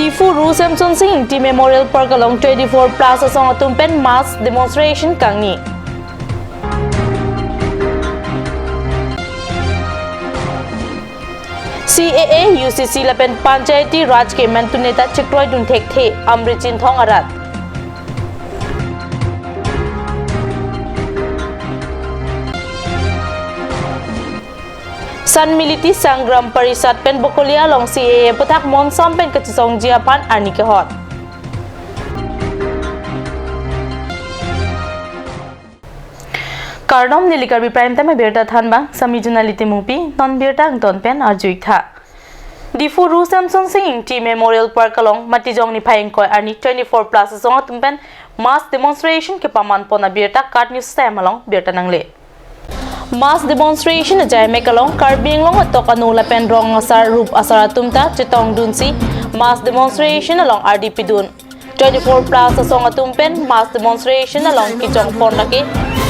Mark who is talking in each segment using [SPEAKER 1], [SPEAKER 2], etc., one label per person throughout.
[SPEAKER 1] Difu Ru Samson Singh T Memorial Park along 24 Plaza Song Atumpen mass demonstration kangni. CAA UCC lapen Panchayati Raj ke Mantu Neta Chikroi Dun Thek The Amrichin Thong Arat. San Militi Sangram Parisat Pen Bokolia Long CAA Putak Monsam Pen Kachisong Jiapan Arni ke hot. Karnom nili Karbi Prime Time Berta Thanbang Sami Junaliti Mupi Non Berta Ton Pen Arjuik Tha. Difu Ru Samson Singh T Memorial Park along Matijong ni Payeng Koi Arni 24 Plaza Song Atumpen mass demonstration ke paman pona Berta Card News Time along Berta Nangle. Mass demonstration ajay mekalong Karbi long atok anula pen rong asar rup asar atumta chitong dunsi mass demonstration along RDP dun 24 Plaza Song Atumpen mass demonstration along Kichong Pondake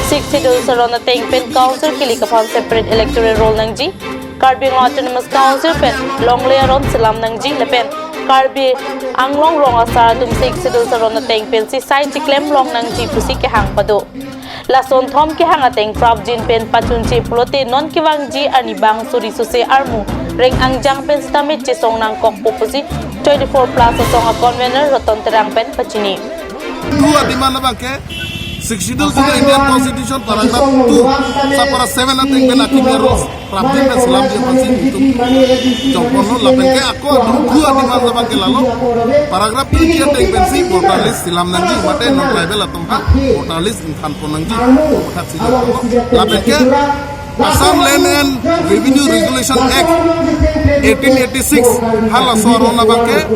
[SPEAKER 1] 60 sarona teng pen council kili kapang separate electoral roll nangji Karbi Autonomous Council pen long layeron selam nangji lepen Karbi anglong rong asar atum 60 sarona teng pen si sai chiklem long nangji pusi ke hang pado Lason thom ke hang ateng prab jin pen pachunchi plote non kiwang ji ani bang suri suse armu reng angjang pen stamit chisong nang kok pupusi 24 Plaza Song convener roton terang pen pachini
[SPEAKER 2] dua di mana bangke 62 sudah Indian Constitution paragraph 2 sapara 7 ateng pen akimnya rules prab jin pen selam dia pasti itu jongkono lapen ke aku dua di mana bangke lalu paragraph 2 dia ateng pen si voter list silam nanti mate non tribal atau voter list intan ponangji voter sila lapen ke Assam Land and Revenue Regulation Act 1886 hal suarona bangke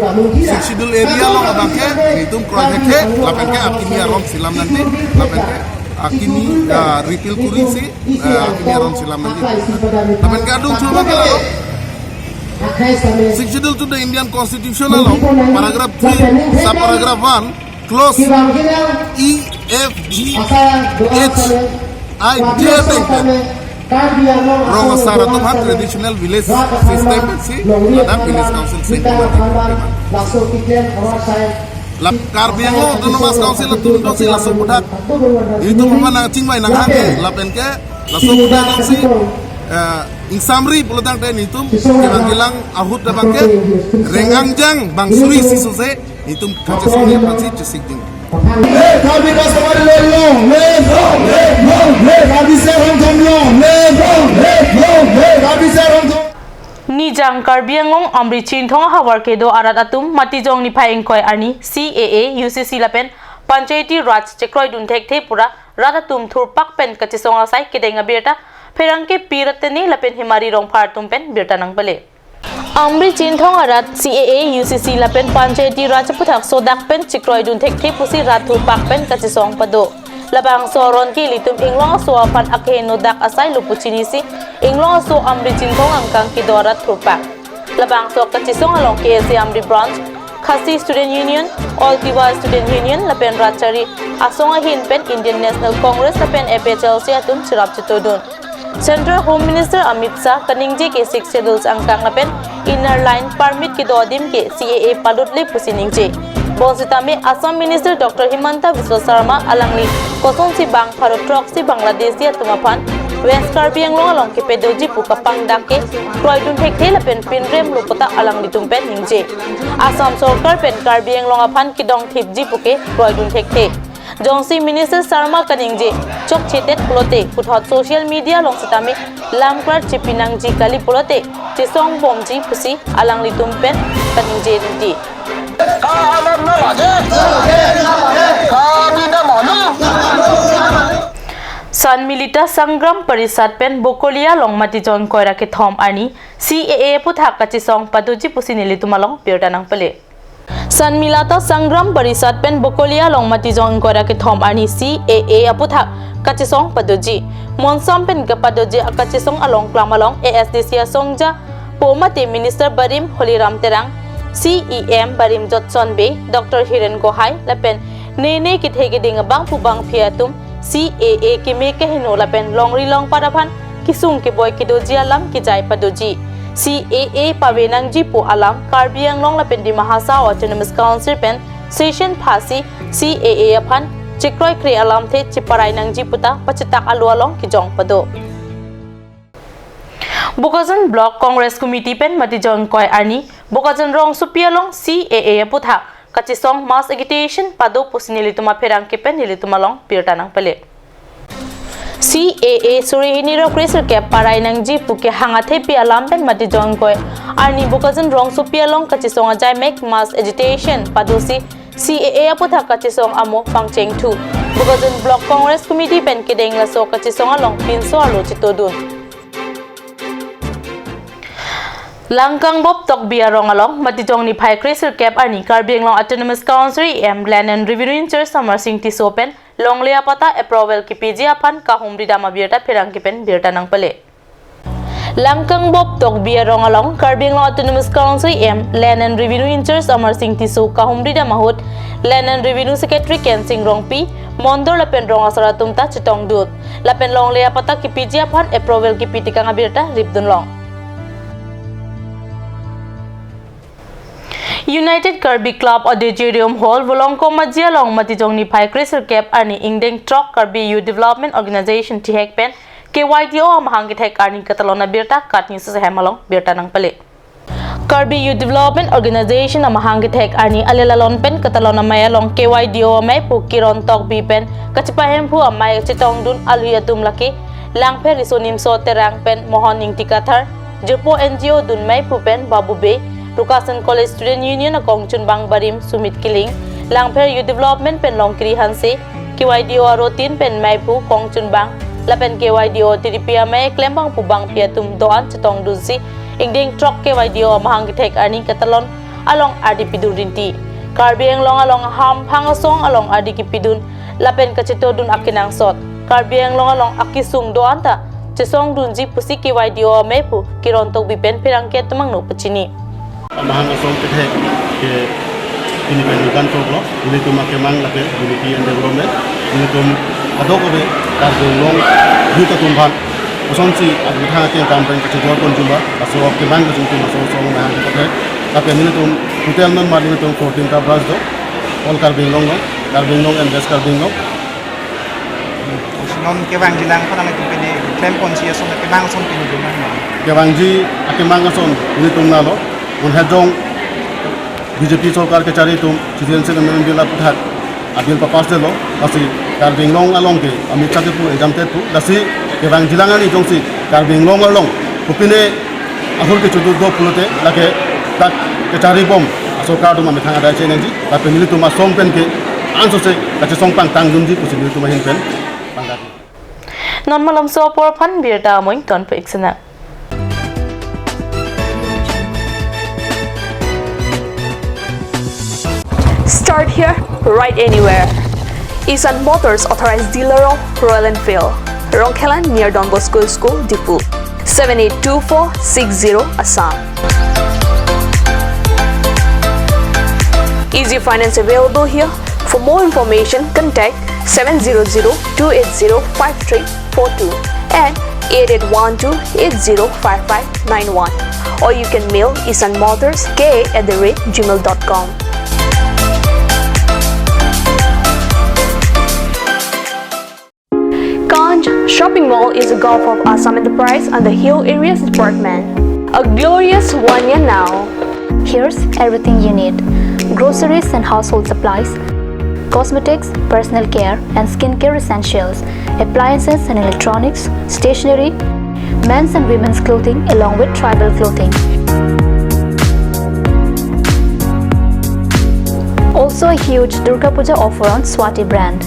[SPEAKER 2] schedule area lo bangke itu project ke lapen ke akini arom silam nanti lapen ke akini repeal kuri si akini arom silam nanti lapen ke adung coba ke lalu schedule to the Indian Constitution lo paragraph 3 sub paragraph 1 clause E F G H I J Rong asara tu mah traditional village system si ada village council si lap Karbi yang lo autonomous council tu tu si langsung budak itu mana nang cingmai nang hati lapen ke langsung budak nang si insamri pelutang ten itu kilang ahut dah bangke rengangjang bang suri si suse itu kaca suri apa sih cesik jeng
[SPEAKER 3] Karbi ka samari long Karbi se hong thom long Karbi se hong thom
[SPEAKER 1] Nijang Karbi ngong amri chin thong hawar ke do arat atum matijong ni phaeng koi ani CAA UCC lapen Panchayati Raj Chikroi Dun Thek The pura ratatum thur pak pen kachisong asai kedenga berta pherang ke pirateni lapen himari rong phar tum pen berta nang bale Amri Chinthong arat CAA UCC lapen Panchayati Raj puthak sodak pen Chikroi Dun Thek The pusi ratu pak pen kachisong pado labang soron ki litum inglong so pan akheno dak asai lupuchini si inglong so Amri Chinthong angkang ki dorat thupak labang so kachisong along KSC Amri branch Khasi Student Union All Tiwa Student Union lapen rachari asonga hin pen Indian National Congress lapen FHLC atum chirap chitodun Central Home Minister Amit Shah kaningji ke 6 schedules angkang lapen inner line permit ki dodim ke CAA palutli pusiningji Bonsitami Assam Minister Dr. Himanta Biswa Sharma alangli kosong si bang Bharat Rock si Bangladesh ya tumapan West Karbi yang long ke pedoji pukapang dake Kroi Dun Thek The lapen pinrem lupota alang ditumpen ningje Assam Sarkar pen Karbi yang long apan kidong thipji puke Kroi Dun Thek The Jongsi Minister Sharma kaningje chok chetet pulote puthot social media long sitami lamkar chipinangji kali pulote chisong bomji pusi alang litumpen kaningje di San Milita Sangram Parisat pen Bokolia long matijong koira ke thom ani CAA puthak kachisong paduji pusinili tumalong pirdanang pale San Milata Sangram Parisat pen Bokolia long matijong koira ke thom ani CAA aputhak kachisong paduji monsam pen gapaduji akachisong along klamalong ASDC songja pomate Minister Barim Holiram Terang CEM Barim Jotson Be Dr. Hiren Gohai lapen nene ki thege dinga bang pubang phiatum CAA ki me ke hino lapen longri long parapan kisung ki boy ki doji alam ki jai padoji CAA pawenang jipu alang Karbi Anglong lapen di Mahasa Autonomous Council pen session phasi CAA aphan chikroi kri alam the chiparai nang jiputa pachitak alualong kijong pado Bukazan Block Congress Committee pen matijong koi arni Bukazan rong supialong CAA aputha kachisong mass agitation pado pusinilituma perang kepen nilitumalong pirtanang pale CAA surihini ro krisel ke parai nang jipu ke hangate pi alam pen matijong koi arni Bukazan rong supialong kachisong ajai make mass agitation padosi CAA aputha kachisong amo pangcheng tu Bukazan Block Congress Committee pen kedeng laso kachisong along pinso alo chitodun Langkang Bob Tok Biarong along matijong ni Pai Crystal Cap ani Karbi Anglong Autonomous Council Land and Revenue Inter Summer Sing Tis Open Long Lea Pata Approval ki PG apan kahum ridama birta pirang kipen birta nang pale Langkang Bob Tok Biarong along Karbi Anglong Autonomous Council Land and Revenue Inter Summer Sing Tis kahum ridama hot Land and Revenue Secretary Ken Sing Rongpi Mondor lapen rong asara tumta chitong dut lapen Long Lea Pata ki PG apan Approval ki pitika ngabirta ribdun long United Karbi Club Auditorium Hall Volongko Majialong matijong ni Pai Crystal Cap ani Ingdeng Trok Karbi Youth Development Organization Tihek Pen KYDO amahangit hek ani katalona birta kat news sa hemalong birta nang pali Karbi Youth Development Organization amahangit hek ani alelalon pen katalona mayalong KYDO amay pukiron tok bi pen kachipahem pu amay chitong dun aluyatum laki langpe risonim so terang pen mohon ing tikathar Jepo NGO dun may pu pen Babu Bay Rukasan College Student Union akong Chunbang Barim Sumit Kiling Langper Youth Development pen Longkiri Hanse KYDO Arotin pen Maipu Kong Chunbang Lapen KYDO Tiripia May Klembang Pubang Piatum Doan Chitong Dunsi Ingding Trok KYDO Mahangitek Ani Katalon along RDP Durinti Karbi Anglong along Ham Pangasong along RDP Pidun Lapen Kachito Dun Akinang Sot Karbi Anglong along Akisung Doan ta Chisong Dunji Pusi KYDO Maipu Kirontok Bipen Pirangket Tumang No Pachini
[SPEAKER 4] Mahanga song ke ini kan problem ini tu makemang lake unity and development ini tu adok be dar long yuta tumban osonsi agutha ke campaign ke jor kon jumba aso ke bang ke jumba so so mahanga ke tapi ini tu hotel non mari tu 14 ta branch do all Karbi Anglong and West Karbi Anglong
[SPEAKER 5] non ke bang jilang pa naman pwede claim konsiya so ke bang son pinuduman
[SPEAKER 4] ke bang ji akemang son ini tu nalo Unhajong BJP सरकार के चारी तुम चिदियन से नमन दिला पुठात अबिल papa's दे लो असी Karbi Anglong along के अमित शाह के पु exam ते पु दसी के बांग जिलांगानी जोंसी Karbi Anglong along पुपिने अहुल के चुदु दो पुलते लके तक के चारी बम सरकार तुम अमित थांगा दाचे नंजी तापे मिली तुम सोंग पेन के आंसो से कचे सोंग पांग तांग जुमजी पुसि मिली तुम हिन pen पांगाती
[SPEAKER 1] Normal so por phan birta moing ton pe iksena
[SPEAKER 6] Start here, right anywhere. Isan Motors authorized dealer of Royal Enfield, Rongkhelan near Don Bosco School, Dipu, 782460 Assam. Easy finance available here. For more information, contact 700-280-5342 and 8812-805591 or you can mail isanmotorsk@gmail.com. Shopping Mall is a Gulf of Assam enterprise and the Hill Areas Department. A glorious 1 year now.
[SPEAKER 7] Here's everything you need: groceries and household supplies, cosmetics, personal care and skincare essentials, appliances and electronics, stationery, men's and women's clothing along with tribal clothing. Also a huge Durga Puja offer on Swati brand.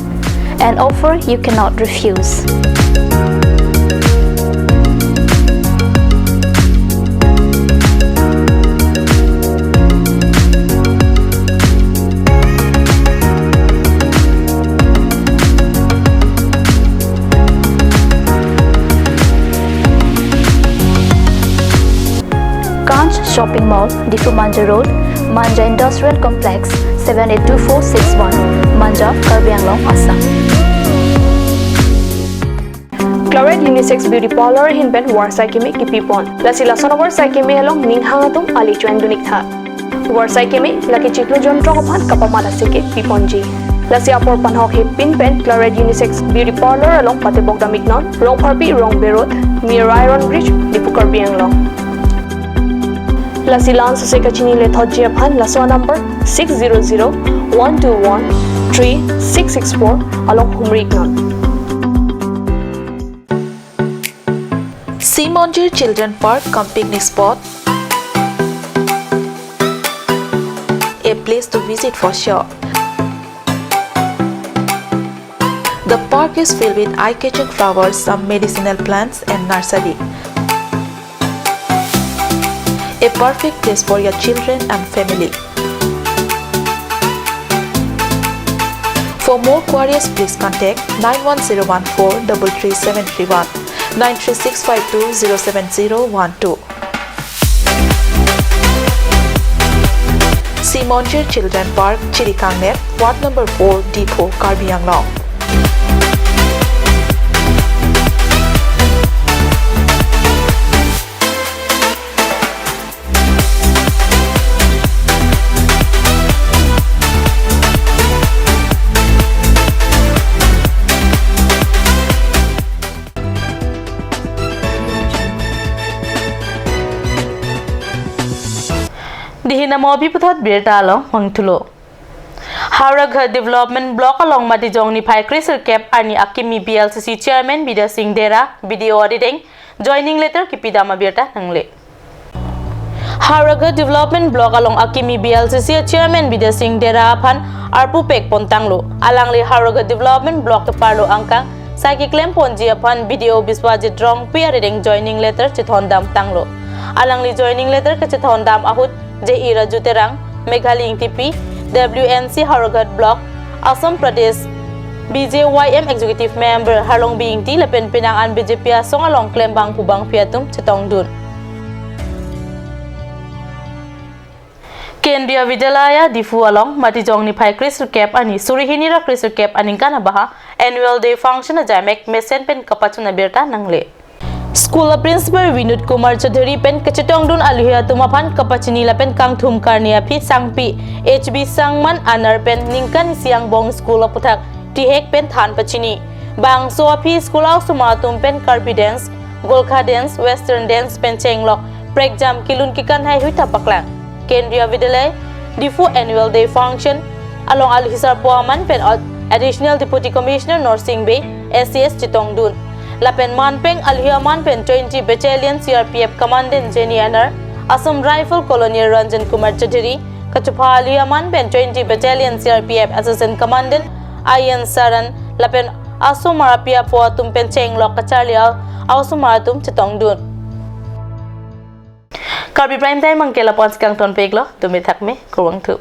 [SPEAKER 7] An offer you cannot refuse. Shopping Mall, Difu Manja Road, Manja Industrial Complex, 782461, Manja, Karbi Anglong, Assam.
[SPEAKER 6] Chloride Unisex Beauty Parlor hinben warsai kemi kipipon. Lasi lason warsai kemi along ning hangatum ali chuan dunik tha. Warsai kemi laki chiklu jontro kophan kapamala seke piponji. Lasi apor panhok hip pin pen Chloride Unisex Beauty Parlor along patebok damiknon rong Karbi rong berot near Iron Bridge dipu Karbi anglong. Lasi lan sose kachini le thojia phan laswa number 600-121-3664 along Humriknon.
[SPEAKER 8] Simonjir Children Park cum picnic spot, a place to visit for sure. The park is filled with eye-catching flowers, some medicinal plants and nursery. A perfect place for your children and family. For more queries, please contact 91014-33731, 93652-07012. Simonjir Children Park, Chirikangnet, Ward number 4, Depot, Karbi Anglong.
[SPEAKER 1] Dihinamo biputhot birta along mangtulo. Hauragha Development Block along Matijong ni Pai Crystal Cap Arni Akimi BLCC Chairman Bida Singh Dera video auditing joining letter kipidama birta nangle. Hauragha Development Block along Akimi BLCC Chairman Bida Singh Dera aphan arpu pek pontanglo alangli Hauragha Development Block ke parlo angkang saiki claim ponji aphan video biswajit drong peering joining letter chithondam tanglo alangli joining letter ke chithondam ahut J.E. Rajuterang, Meghalaya TP, WNC Hauraghat Block, Assam Pradesh, BJYM Executive Member Harlong Bing Ti Lepen Pinangan BJP Asong along Klembang Pubang Piatum Chetong Dun. Kendriya Vidyalaya Difu along Matijong ni Pai Crystal Cap ani Surihinira Crystal Cap aning kanabaha annual day function na jamek mesen pen kapachuna birta nangle. School Principal Vinod Kumar Chaudhary pen kachetong dun aluhya tumaphan kapachini la pen kang thum karnia phi sangpi HB Sangman anar pen ningkan siang bong school puthak tihek pen than pachini bang so phi school au sumatum pen Karbi dance Golkha dance Western dance pen chenglok preexam kilun kikan hai huita paklang Kendriya Vidyalaya Difu annual day function along alhisar puaman pen additional deputy commissioner Norsing Bay SCS Chitong Dun Lapen Manpeng Alhiaman Pen 20 Battalion CRPF Commandant Jenny Anar, Assam Rifle Colonel Ranjan Kumar Chaudhary, Kachupha Alhiaman Pen 20 Battalion CRPF Assistant Commandant Ayan Saran, Lapen Asumarapia Poatum Pen Chenglok Kachalia, Ausumaratum Chetong Dun. Karbi Prime Time Mangkela Pons Kang Ton Peglo, Tumithakme, Kurwang Tu.